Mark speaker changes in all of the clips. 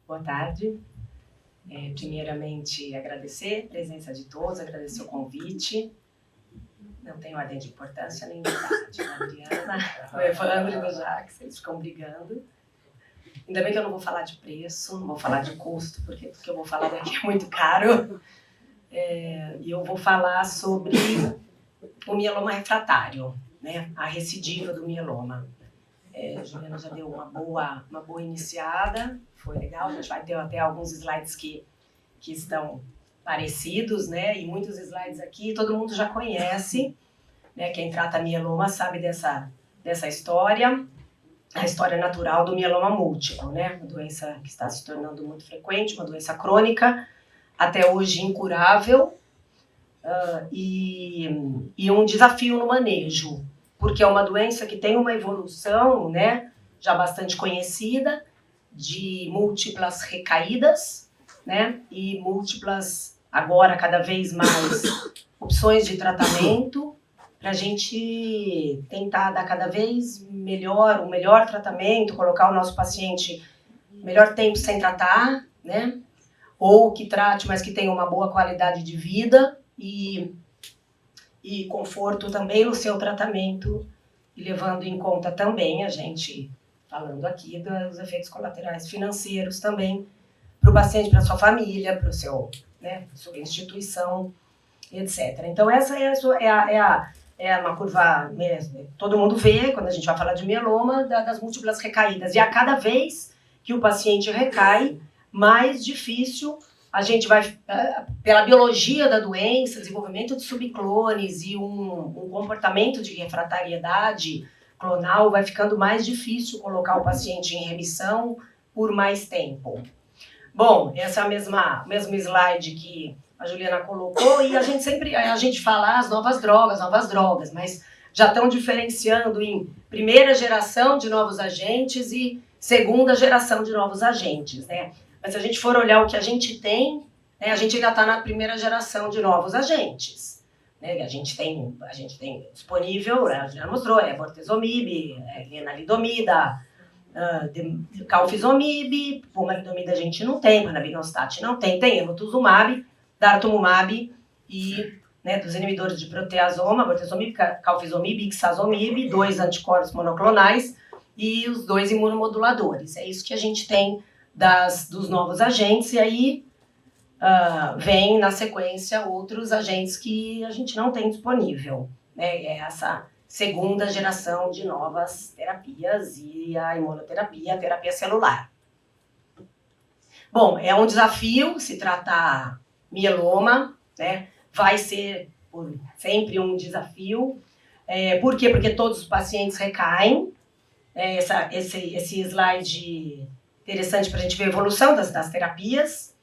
Speaker 1: Boa tarde. Primeiramente, agradecer a presença de todos, agradecer o convite. Não tem ordem de importância nem de idade, né, Adriana? O Evandro e o Jax, eles ficam brigando. Ainda bem que eu não vou falar de preço, não vou falar de custo, porque o que eu vou falar daqui é muito caro. E eu vou falar sobre o mieloma refratário, né? A recidiva do mieloma. A Juliana já deu uma boa iniciada, foi legal. A gente vai ter até alguns slides que estão parecidos, né? E muitos slides aqui todo mundo já conhece, né? Quem trata mieloma sabe dessa história, a história natural do mieloma múltiplo, né? Uma doença que está se tornando muito frequente, uma doença crônica, até hoje incurável, e um desafio no manejo, porque é uma doença que tem uma evolução, né, já bastante conhecida, de múltiplas recaídas, né, e múltiplas, agora cada vez mais, opções de tratamento, para a gente tentar dar cada vez o melhor tratamento, colocar o nosso paciente melhor tempo sem tratar, né, ou que trate, mas que tenha uma boa qualidade de vida e conforto também no seu tratamento, e levando em conta também a gente, falando aqui dos efeitos colaterais financeiros também, para o paciente, para a sua família, para o seu, né, sua instituição, etc. Então essa é uma curva mesmo, todo mundo vê, quando a gente vai falar de mieloma, das múltiplas recaídas, e a cada vez que o paciente recai, mais difícil a gente vai, pela biologia da doença, desenvolvimento de subclones e um comportamento de refratariedade clonal, vai ficando mais difícil colocar o paciente em remissão por mais tempo. Bom, essa é a mesmo slide que a Juliana colocou, e a gente fala as novas drogas, mas já estão diferenciando em primeira geração de novos agentes e segunda geração de novos agentes, né? Mas se a gente for olhar o que a gente tem, né, a gente ainda está na primeira geração de novos agentes. Né? A gente tem disponível, a Juliana mostrou, bortezomib, lenalidomida, calfizomib, pomalidomida a gente não tem, panabinostat não tem emotuzumab, daratumumab e, né, dos inibidores de proteasoma, bortezomib, calfizomib e ixazomib, 2 anticorpos monoclonais e os 2 imunomoduladores. É isso que a gente tem dos novos agentes, e aí vem na sequência outros agentes que a gente não tem disponível, né? É essa segunda geração de novas terapias e a imunoterapia, a terapia celular. Bom, é um desafio se tratar mieloma, né? Vai ser sempre um desafio. Por quê? Porque todos os pacientes recaem. Esse slide interessante para a gente ver a evolução das terapias,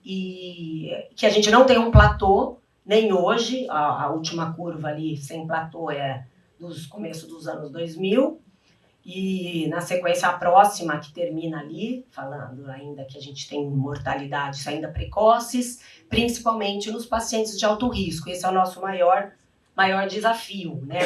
Speaker 1: e que a gente não tem um platô, nem hoje, a última curva ali sem platô é dos começo dos anos 2000, e na sequência a próxima que termina ali, falando ainda que a gente tem mortalidades ainda precoces, principalmente nos pacientes de alto risco. Esse é o nosso maior desafio, né?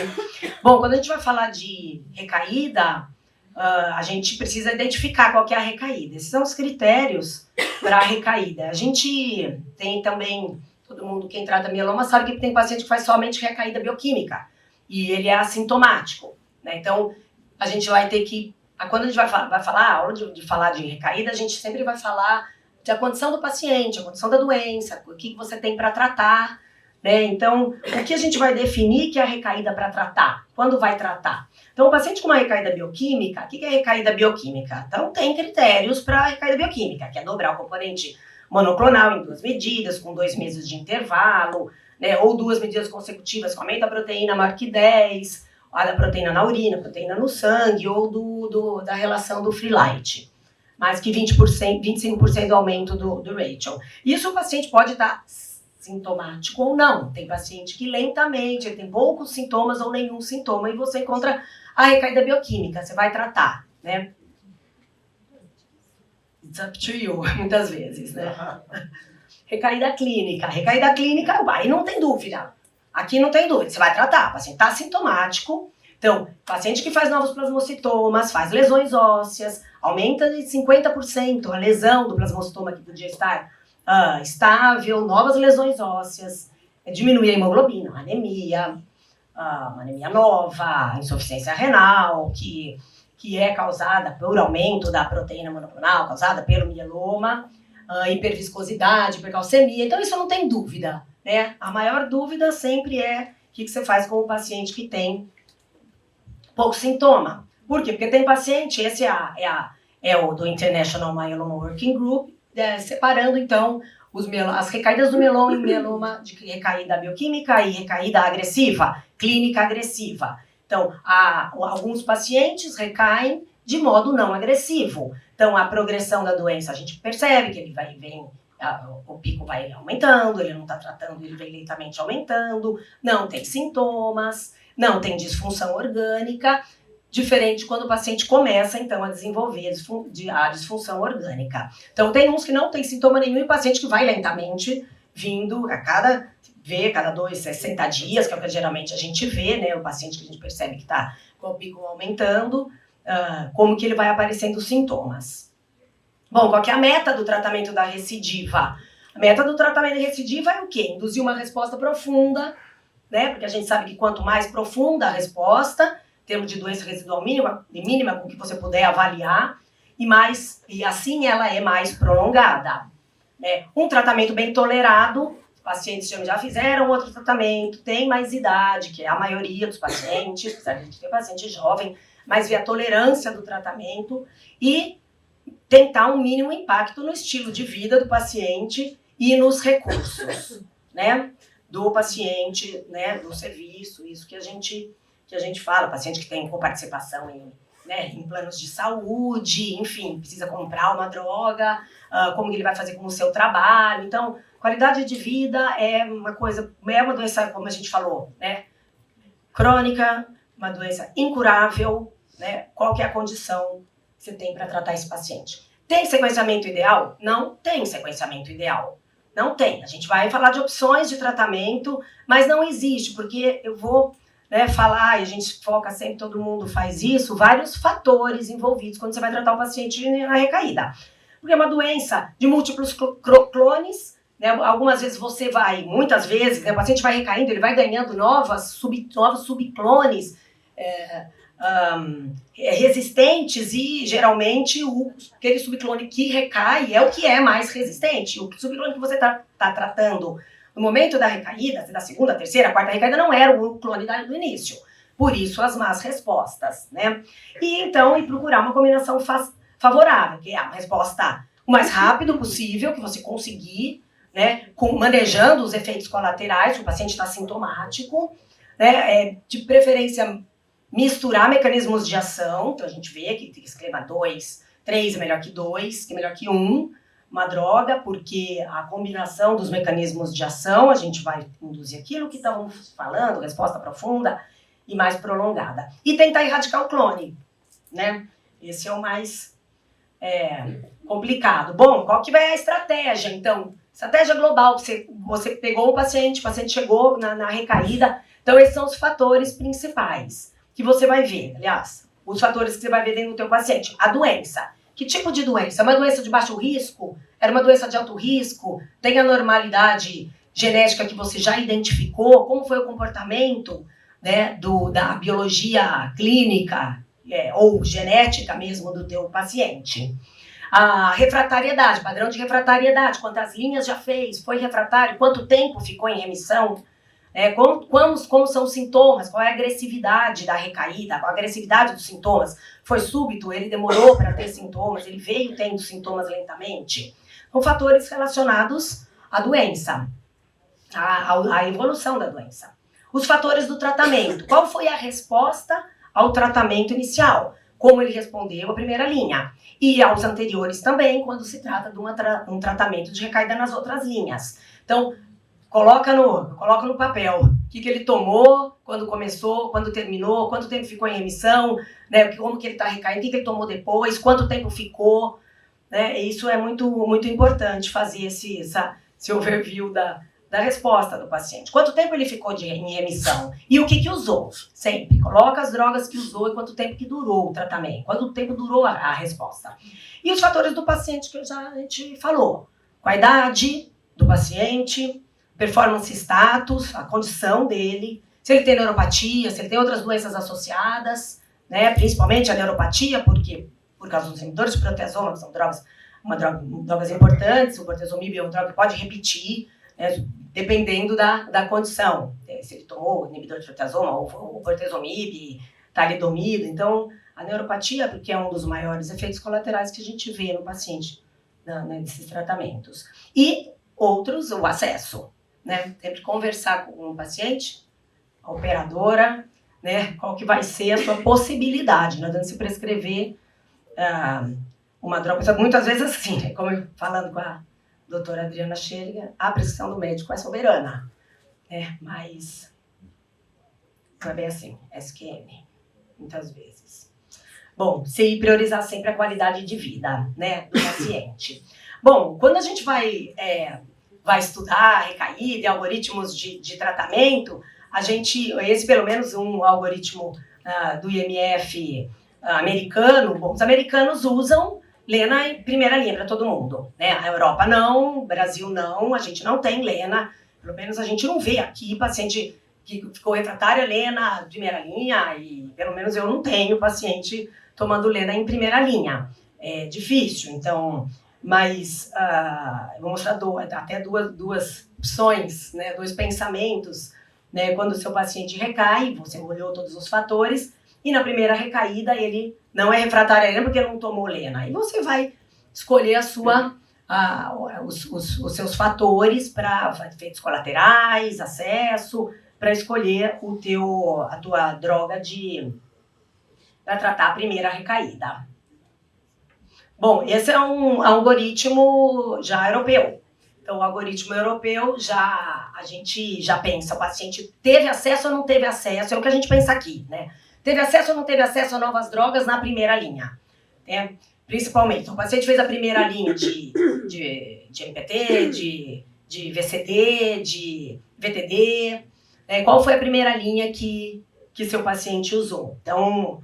Speaker 1: Bom, quando a gente vai falar de recaída, a gente precisa identificar qual que é a recaída. Esses são os critérios para a recaída. A gente tem também, todo mundo que trata mieloma sabe que tem paciente que faz somente recaída bioquímica, e ele é assintomático, né? Então, a gente vai ter que, quando a gente vai falar, a hora de falar de recaída, a gente sempre vai falar da condição do paciente, a condição da doença, o que você tem para tratar, né? Então, o que a gente vai definir que é a recaída para tratar? Quando vai tratar? Então, o paciente com uma recaída bioquímica, o que é recaída bioquímica? Então, tem critérios para a recaída bioquímica, que é dobrar o componente monoclonal em 2 medidas, com 2 meses de intervalo, né? Ou 2 medidas consecutivas com aumento da proteína maior que 10, a da proteína na urina, proteína no sangue, ou da relação do free light. Mais que 20%, 25% do aumento do Rachel. Isso o paciente pode estar sintomático ou não. Tem paciente que lentamente, ele tem poucos sintomas ou nenhum sintoma, e você encontra a recaída bioquímica, você vai tratar, né? It's up to you, muitas vezes, né? Recaída clínica, aí não tem dúvida. Aqui não tem dúvida, você vai tratar. O paciente está sintomático, Então, paciente que faz novos plasmocitomas, faz lesões ósseas, aumenta de 50% a lesão do plasmocitoma que podia estar estável, novas lesões ósseas, diminui a hemoglobina, anemia, uma anemia nova, insuficiência renal, que é causada por aumento da proteína monoclonal, causada pelo mieloma, hiperviscosidade, hipercalcemia. Então, isso não tem dúvida, né? A maior dúvida sempre é o que você faz com o paciente que tem pouco sintoma. Por quê? Porque tem paciente, esse é o do International Myeloma Working Group, separando, então, as recaídas do mieloma em mieloma de recaída bioquímica e recaída agressiva, clínica agressiva. Então, alguns pacientes recaem de modo não agressivo. Então, a progressão da doença, a gente percebe que ele o pico vai aumentando, ele não está tratando, ele vem lentamente aumentando, não tem sintomas, não tem disfunção orgânica, diferente quando o paciente começa, então, a desenvolver a disfunção orgânica. Então, tem uns que não tem sintoma nenhum e o paciente que vai lentamente vindo cada 60 dias, que é o que geralmente a gente vê, né? O paciente que a gente percebe que está com o pico aumentando, como que ele vai aparecendo os sintomas. Bom, qual que é a meta do tratamento da recidiva? A meta do tratamento da recidiva é o quê? Induzir uma resposta profunda, né? Porque a gente sabe que quanto mais profunda a resposta, em termos de doença residual mínima com que você puder avaliar, e assim ela é mais prolongada. Né? Um tratamento bem tolerado, pacientes já fizeram outro tratamento, tem mais idade, que é a maioria dos pacientes, apesar de a gente ter paciente jovem, mas vê a tolerância do tratamento e tentar um mínimo impacto no estilo de vida do paciente e nos recursos, né, do paciente, né, do serviço, isso que a gente fala, paciente que tem coparticipação em planos de saúde, enfim, precisa comprar uma droga, como que ele vai fazer com o seu trabalho. Então, qualidade de vida é uma doença, como a gente falou, né, crônica, uma doença incurável, né, qual que é a condição que você tem para tratar esse paciente. Tem sequenciamento ideal? Não tem sequenciamento ideal. Não tem. A gente vai falar de opções de tratamento, mas não existe, porque eu vou falar, e a gente foca sempre, todo mundo faz isso, vários fatores envolvidos quando você vai tratar o paciente na recaída. Porque é uma doença de múltiplos clones, né? Algumas vezes muitas vezes, né, o paciente vai recaindo, ele vai ganhando novos subclones resistentes e geralmente aquele subclone que recai é o que é mais resistente. O subclone que você está tratando no momento da recaída, da segunda, terceira, quarta recaída, não era o clone do início. Por isso, as más respostas, né? E então, procurar uma combinação favorável, que é a resposta o mais rápido possível, que você conseguir, né? Manejando os efeitos colaterais, se o paciente está sintomático, né? De preferência, misturar mecanismos de ação. Então, a gente vê que esquema 2, 3 é melhor que 2, que é melhor que 1. Uma droga, porque a combinação dos mecanismos de ação, a gente vai induzir aquilo que estamos falando, resposta profunda e mais prolongada. E tentar erradicar o clone, né? Esse é o mais complicado. Bom, qual que vai a estratégia, então? Estratégia global, você pegou o paciente chegou na recaída, então esses são os fatores principais que você vai ver, aliás, os fatores que você vai ver dentro do teu paciente. A doença. Que tipo de doença? É uma doença de baixo risco? Era uma doença de alto risco? Tem a normalidade genética que você já identificou? Como foi o comportamento, né, da biologia clínica ou genética mesmo do teu paciente? A refratariedade, padrão de refratariedade, quantas linhas já fez, foi refratário, quanto tempo ficou em remissão? Como são os sintomas, qual é a agressividade da recaída, qual a agressividade dos sintomas? Foi súbito, ele demorou para ter sintomas, ele veio tendo sintomas lentamente? São fatores relacionados à doença, à evolução da doença. Os fatores do tratamento, qual foi a resposta ao tratamento inicial? Como ele respondeu a primeira linha? E aos anteriores também, quando se trata de um tratamento de recaída nas outras linhas. Então, coloca no papel o que ele tomou, quando começou, quando terminou, quanto tempo ficou em remissão, né, como que ele está recaindo, o que ele tomou depois, quanto tempo ficou. Né, isso é muito, muito importante, fazer esse overview da da resposta do paciente. Quanto tempo ele ficou em remissão? E o que usou? Sempre. Coloca as drogas que usou e quanto tempo que durou o tratamento. Quanto tempo durou a resposta. E os fatores do paciente que a gente falou. Com a idade do paciente, performance status, a condição dele, se ele tem neuropatia, se ele tem outras doenças associadas, né? Principalmente a neuropatia, porque por causa dos inibidores de proteasoma, que são drogas importantes, o bortezomib é uma droga que pode repetir, né, dependendo da condição. Se ele tomou inibidor de proteasoma ou bortezomib, talidomida. Então, a neuropatia, porque é um dos maiores efeitos colaterais que a gente vê no paciente, nesses tratamentos. E outros, o acesso, né? Sempre conversar com o paciente, a operadora, né? Qual que vai ser a sua possibilidade, não adianta se prescrever uma droga. Muitas vezes assim, como eu falando com a doutora Adriana Schellinger, a prescrição do médico é soberana, né? Mas não é bem assim, SQM, muitas vezes. Bom, se priorizar sempre a qualidade de vida, né, do paciente. Bom, quando a gente vai estudar recaída e algoritmos de tratamento, esse pelo menos um algoritmo do IMF americano, bom, os americanos usam Lena em primeira linha para todo mundo, né? A Europa não, o Brasil não, a gente não tem Lena, pelo menos a gente não vê aqui paciente que ficou refratário a Lena primeira linha, e pelo menos eu não tenho paciente tomando Lena em primeira linha. É difícil, então, mas eu vou mostrar até duas opções, né? Dois pensamentos, né? Quando o seu paciente recai, você olhou todos os fatores, e na primeira recaída ele não é refratário a Lena porque não tomou Lena. E você vai escolher os seus fatores para efeitos colaterais, acesso, para escolher a tua droga para tratar a primeira recaída. Bom, esse é um algoritmo já europeu. Então, o algoritmo europeu, a gente já pensa, o paciente teve acesso ou não teve acesso, é o que a gente pensa aqui, né? Teve acesso ou não teve acesso a novas drogas na primeira linha, né? Principalmente, então, o paciente fez a primeira linha de MPT, de VCD, de VTD, né? Qual foi a primeira linha que seu paciente usou? Então,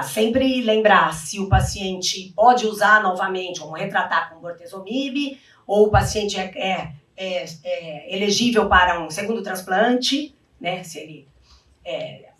Speaker 1: sempre lembrar se o paciente pode usar novamente, ou retratar com bortezomib, ou o paciente é elegível para um segundo transplante, né? Se ele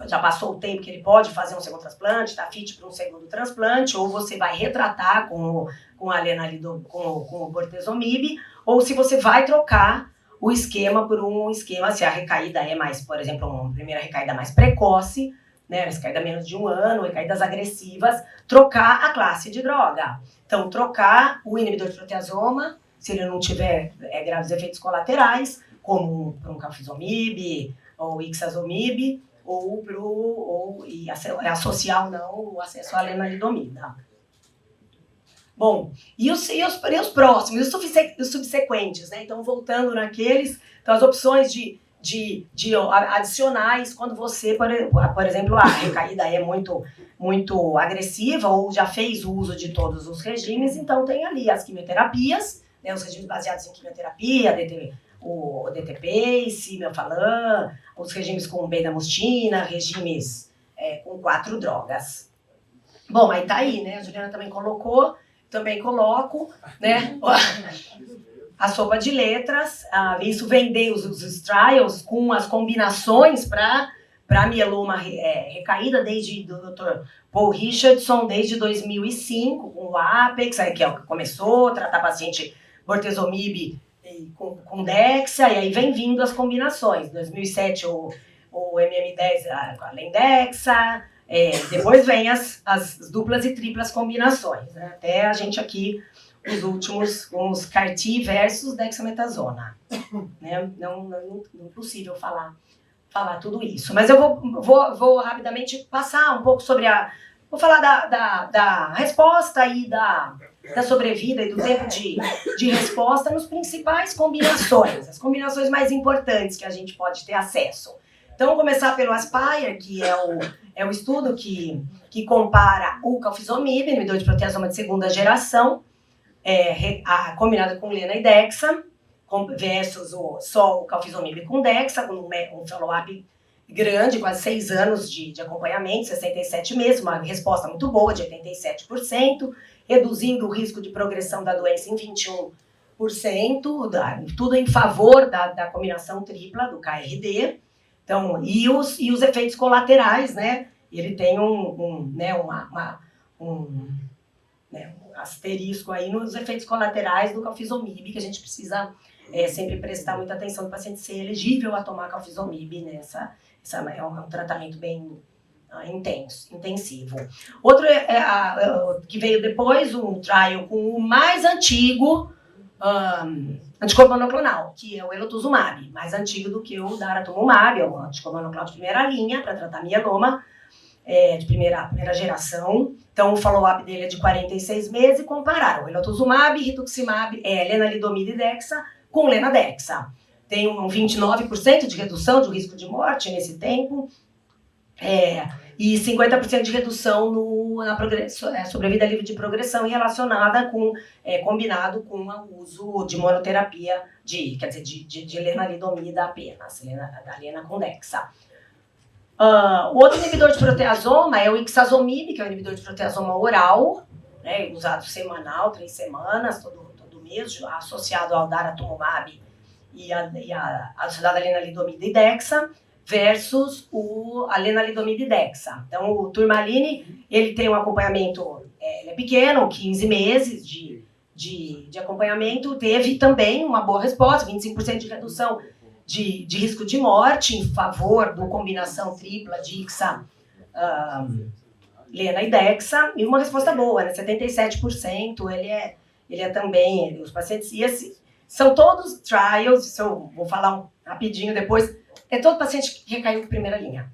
Speaker 1: já passou o tempo que ele pode fazer um segundo transplante, está fit para um segundo transplante, ou você vai retratar com o bortezomib, ou se você vai trocar o esquema por um esquema, se a recaída é mais, por exemplo, uma primeira recaída mais precoce, né, recaída menos de 1 ano, recaídas agressivas, trocar a classe de droga. Então, trocar o inibidor de proteasoma, se ele não tiver graves efeitos colaterais, como para um carfizomib ou ixazomib, e associar ou não o acesso à lenalidomida. Bom, e os próximos, os subsequentes, né? Então, voltando naqueles, então as opções de adicionais, quando você, por exemplo, a recaída é muito, muito agressiva ou já fez o uso de todos os regimes, então tem ali as quimioterapias, né? Os regimes baseados em quimioterapia, o DTP, melphalan, os regimes com betamustina, regimes com 4 drogas. Bom, aí tá aí, né? A Juliana também colocou, também coloco, né? A sopa de letras, isso vem os trials com as combinações para mieloma recaída desde do Dr. Paul Richardson, desde 2005, com o Apex, que é o que começou a tratar paciente bortezomib com Dexa, e aí vem vindo as combinações. Em 2007 o MM10 a Lendexa, depois vem as duplas e triplas combinações, né? Até a gente aqui, os últimos, com os CAR-T versus dexametasona, né? Não é possível falar tudo isso. Mas eu vou rapidamente passar um pouco sobre vou falar da resposta e da sobrevida e do tempo de resposta nos principais combinações, as combinações mais importantes que a gente pode ter acesso. Então, vou começar pelo Aspire, que é o estudo que compara o calfizomib, inibidor de proteasoma de segunda geração, combinado com Lena e Dexa, versus só o calfizomib com Dexa, com um follow-up grande, quase 6 anos de acompanhamento, 67 meses, uma resposta muito boa, de 87%, reduzindo o risco de progressão da doença em 21%, tudo em favor da combinação tripla do KRD. Então, e os efeitos colaterais, né? Ele tem um asterisco aí nos efeitos colaterais do calfizomib, que a gente precisa sempre prestar muita atenção no paciente ser elegível a tomar calfizomib, né? É um tratamento bem intensivo. Outro que veio depois, um trial com o mais antigo anticorpo monoclonal, que é o elotuzumab, mais antigo do que o daratumumab, é um anticorpo monoclonal de primeira linha para tratar mieloma, de primeira geração. Então, o follow-up dele é de 46 meses e compararam elotuzumab, rituximab, lenalidomida e dexa com lenadexa. Tem um 29% de redução do risco de morte nesse tempo, e 50% de redução na sobrevida livre de progressão relacionada com, combinado com o uso de monoterapia, de lenalidomida apenas, da lena com dexa. O outro inibidor de proteasoma é o ixazomib, que é o inibidor de proteasoma oral, né, usado semanal, 3 semanas, todo mês, associado ao daratumumab e associado à lenalidomida e dexa, versus a lenalidomida e dexa. Então, o Turmaline, ele tem um acompanhamento, ele é pequeno, 15 meses de acompanhamento, teve também uma boa resposta, 25% de redução de risco de morte em favor da combinação tripla de Ixa, Lena e Dexa, e uma resposta boa, né? 77%, ele é também, os pacientes, e são todos trials, isso eu vou falar rapidinho depois, é todo paciente que recaiu da primeira linha,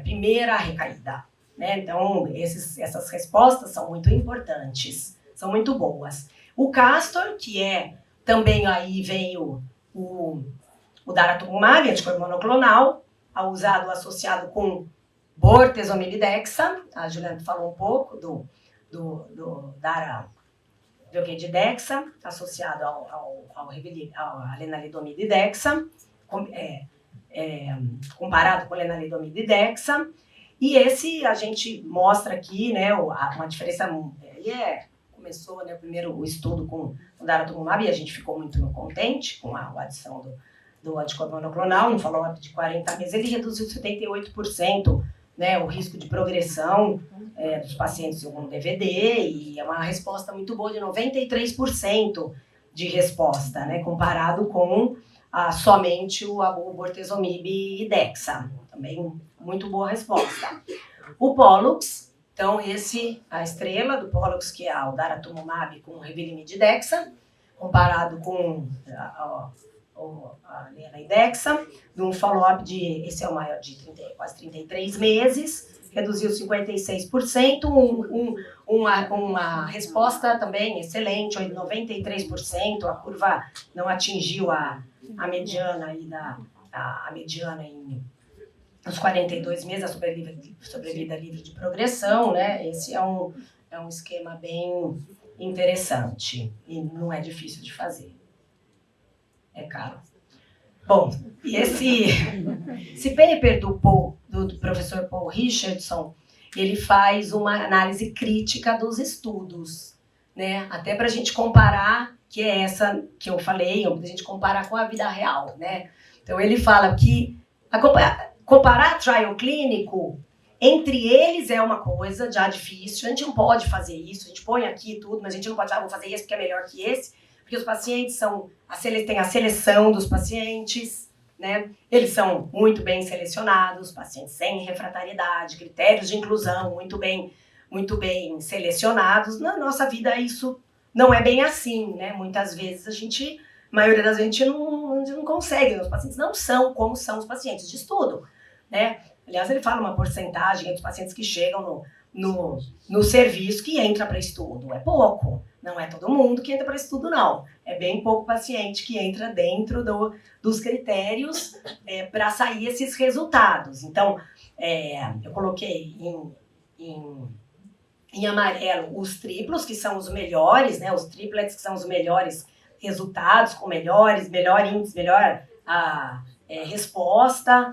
Speaker 1: primeira recaída, né? Então, essas respostas são muito importantes, são muito boas. O Castor, que também aí veio o daratumumab, anticorpo monoclonal, usado associado com bortezomib e dexa. A Juliana falou um pouco do de dexa, associado à lenalidomida e dexa, comparado com lenalidomida e dexa. E esse a gente mostra aqui, né, uma diferença. Começou, né, primeiro o estudo com o daratumumab e a gente ficou muito contente com a adição do anticorpo monoclonal, no follow-up de 40 meses, ele reduziu 78%, né, o risco de progressão dos pacientes com DVD, e é uma resposta muito boa de 93% de resposta, né, comparado com somente o bortezomib e dexa. Também muito boa resposta. O Pollux, então a estrela do Pollux, que é o daratumumab com Revlimid e dexa, comparado com a Lena e dexa, num follow-up esse é o maior, de quase 33 meses, reduziu 56%, uma resposta também excelente, 93%, a curva não atingiu a mediana aí a mediana nos 42 meses, a sobrevida livre de progressão, né? Esse é um esquema bem interessante e não é difícil de fazer. É caro. Bom, e esse paper do professor Paul Richardson, ele faz uma análise crítica dos estudos, né? Até para a gente comparar, que é essa que eu falei, a gente comparar com a vida real, né? Então ele fala que comparar trial clínico entre eles é uma coisa já difícil, a gente não pode fazer isso, a gente põe aqui tudo, mas a gente não pode falar, vou fazer esse porque é melhor que esse, porque os pacientes tem a seleção dos pacientes, né? Eles são muito bem selecionados, pacientes sem refratariedade, critérios de inclusão muito bem selecionados. Na nossa vida isso não é bem assim, né? Muitas vezes a maioria das vezes a gente não consegue, os pacientes não são como são os pacientes de estudo, né? Aliás, ele fala uma porcentagem dos pacientes que chegam no serviço que entra para estudo. É pouco, não é todo mundo que entra para estudo, não. É bem pouco paciente que entra dentro dos critérios para sair esses resultados. Então, eu coloquei em amarelo os triplos, que são os melhores, né? Os triplets, que são os melhores resultados, com melhor índice, melhor resposta,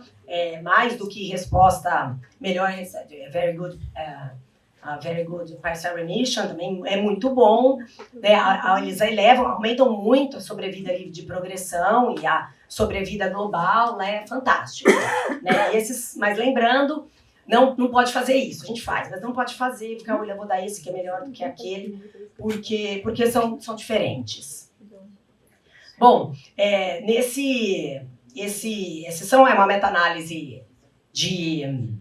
Speaker 1: mais do que resposta, melhor, very good partial remission, também é muito bom, né? Eles aumentam muito a sobrevida livre de progressão e a sobrevida global, né? Fantástico, né? Mas lembrando, não pode fazer isso, a gente faz, mas não pode fazer, porque olha, eu vou dar esse que é melhor do que aquele, porque são diferentes. Bom, essa é uma meta-análise de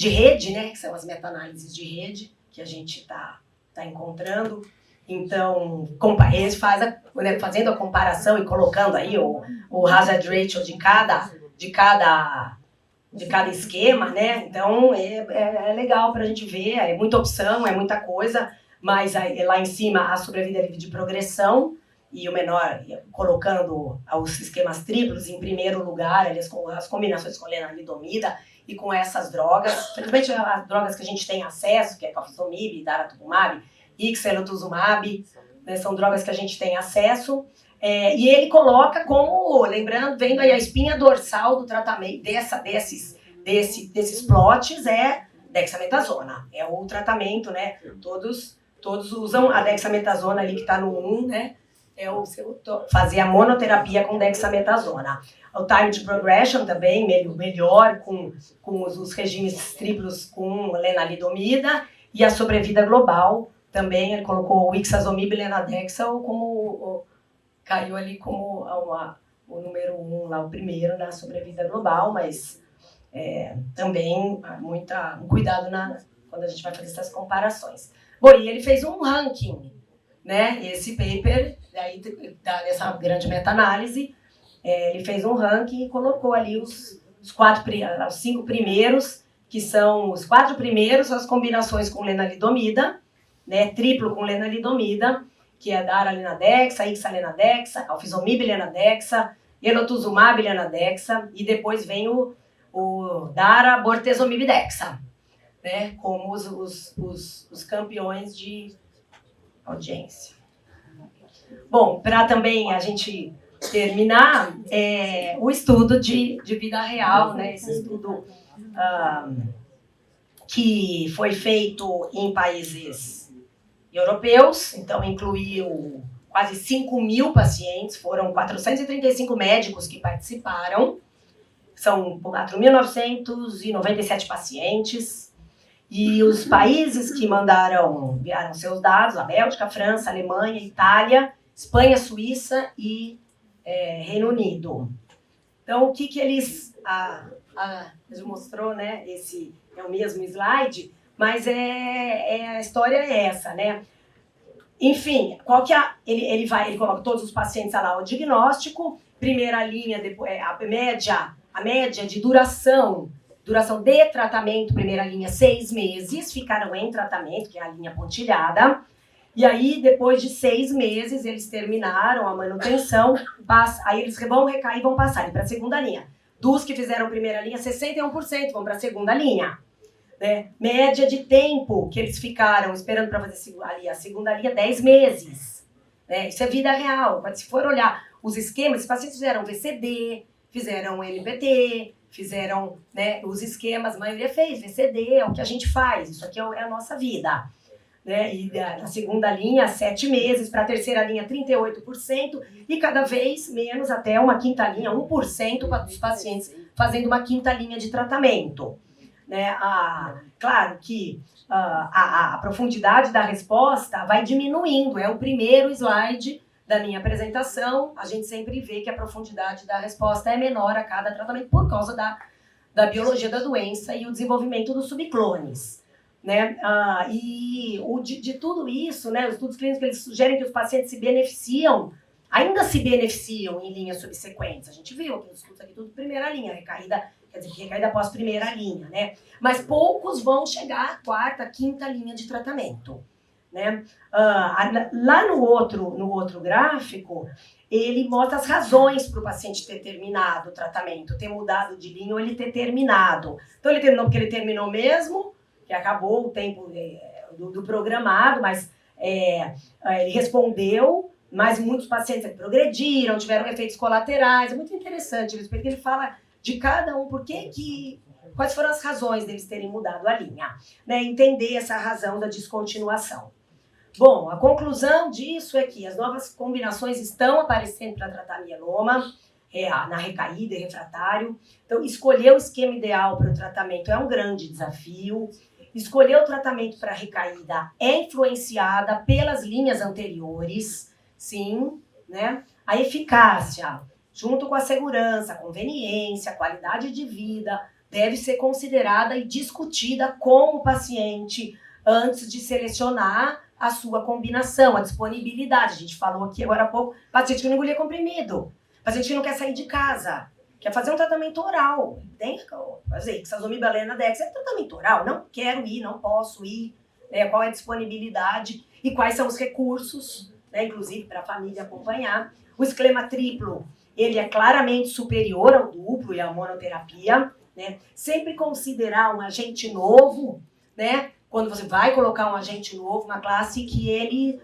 Speaker 1: rede, né? Que são as meta-análises de rede que a gente tá encontrando. Então, fazendo a comparação e colocando aí o hazard ratio de cada esquema, né? Então, é legal para a gente ver, é muita opção, é muita coisa, mas lá em cima a sobrevida livre de progressão e o menor, colocando os esquemas triplos em primeiro lugar, as combinações com lenalidomida e com essas drogas, principalmente as drogas que a gente tem acesso, que é cafezomib, daratumumab, ixelotuzumab, né, são drogas que a gente tem acesso, e ele coloca como, lembrando, vendo aí a espinha dorsal do tratamento desses plots é dexametasona, é o tratamento, né, todos usam a dexametasona ali que está no 1, né, fazer a monoterapia com dexametasona. O time to progression também melhor com os regimes triplos com lenalidomida e a sobrevida global também, ele colocou o ixazomib e lenadexal caiu ali como o número 1 lá, o primeiro na sobrevida global, mas também um cuidado quando a gente vai fazer essas comparações. Bom, e ele fez um ranking, né? Esse paper, dessa grande meta-análise, ele fez um ranking e colocou ali os 5 primeiros, que são os 4 primeiros, as combinações com lenalidomida, né? Triplo com lenalidomida, que é daralenadexa, ixalenadexa, calfizomib lenadexa, elotuzumab lenadexa, e depois vem o dara-bortezomib-dexa, né? Como os campeões de audiência. Bom, para também a gente terminar, o estudo de vida real, né? Esse estudo que foi feito em países europeus, então incluiu quase 5.000 pacientes, foram 435 médicos que participaram, são 4.997 pacientes, e os países que enviaram seus dados, a Bélgica, a França, a Alemanha, a Itália, Espanha, Suíça e Reino Unido. Então, o que eles mostrou, né? Esse é o mesmo slide, mas a história é essa, né? Enfim, qual que ele coloca todos os pacientes lá, o diagnóstico, primeira linha, depois, a média de duração de tratamento, primeira linha, 6 meses, ficaram em tratamento, que é a linha pontilhada. E aí, depois de 6 meses, eles terminaram a manutenção, aí eles vão recair e vão passar para a segunda linha. Dos que fizeram primeira linha, 61% vão para a segunda linha. Né? Média de tempo que eles ficaram esperando para fazer a segunda linha, 10 meses. Né? Isso é vida real. Se for olhar os esquemas, os pacientes fizeram VCD, fizeram LPT, fizeram, né, os esquemas, a maioria fez VCD, é o que a gente faz, isso aqui é a nossa vida. Né? E na segunda linha, 7 meses, para a terceira linha, 38%, e cada vez menos até uma quinta linha, 1% dos pacientes fazendo uma quinta linha de tratamento. Né? Claro que a profundidade da resposta vai diminuindo, é o primeiro slide da minha apresentação, a gente sempre vê que a profundidade da resposta é menor a cada tratamento por causa da biologia da doença e o desenvolvimento dos subclones. Né? E de tudo isso, né, os estudos clínicos eles sugerem que os pacientes ainda se beneficiam em linhas subsequentes. A gente viu aqui nos estudos aqui tudo primeira linha, recaída após primeira linha, né? Mas poucos vão chegar à quarta, quinta linha de tratamento. Né? Lá no outro gráfico, ele mostra as razões para o paciente ter terminado o tratamento, ter mudado de linha ou ele ter terminado. Então, ele terminou porque ele terminou mesmo, que acabou o tempo do programado, mas ele respondeu mas muitos pacientes progrediram, tiveram efeitos colaterais. É muito interessante isso, porque ele fala de cada um, quais foram as razões deles terem mudado a linha, né? Entender essa razão da descontinuação. Bom, a conclusão disso é que as novas combinações estão aparecendo para tratar mieloma, na recaída e refratário. Então, escolher o esquema ideal para o tratamento é um grande desafio. Escolher o tratamento para recaída é influenciada pelas linhas anteriores, sim, né? A eficácia, junto com a segurança, a conveniência, a qualidade de vida, deve ser considerada e discutida com o paciente antes de selecionar a sua combinação, a disponibilidade. A gente falou aqui agora há pouco, paciente que não engolia comprimido, paciente que não quer sair de casa, quer fazer um tratamento oral. Tem que fazer ixazomib, Lenadex, é tratamento oral, não quero ir, não posso ir, né? Qual é a disponibilidade e quais são os recursos, né? Inclusive para a família acompanhar. O esquema triplo, ele é claramente superior ao duplo e à monoterapia, né? Sempre considerar um agente novo, né? Quando você vai colocar um agente novo na classe que ele,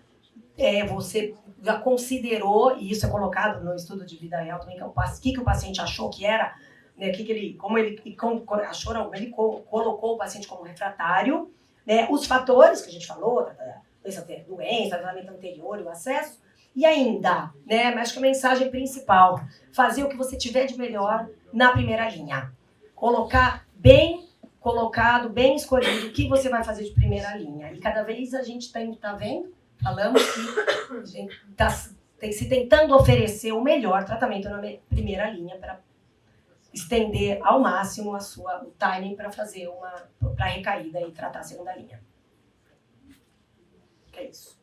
Speaker 1: você já considerou, e isso é colocado no estudo de vida real também, que o paciente achou que era, né? Como ele achou, não, ele colocou o paciente como refratário, né? Os fatores que a gente falou, doença, tratamento anterior e o acesso, e ainda, né? Acho que a mensagem principal, fazer o que você tiver de melhor na primeira linha. Colocar bem colocado, bem escolhido o que você vai fazer de primeira linha. E cada vez a gente está vendo, falamos que a gente está se tentando oferecer o melhor tratamento na primeira linha para estender ao máximo o timing para fazer para recaída e tratar a segunda linha. É isso.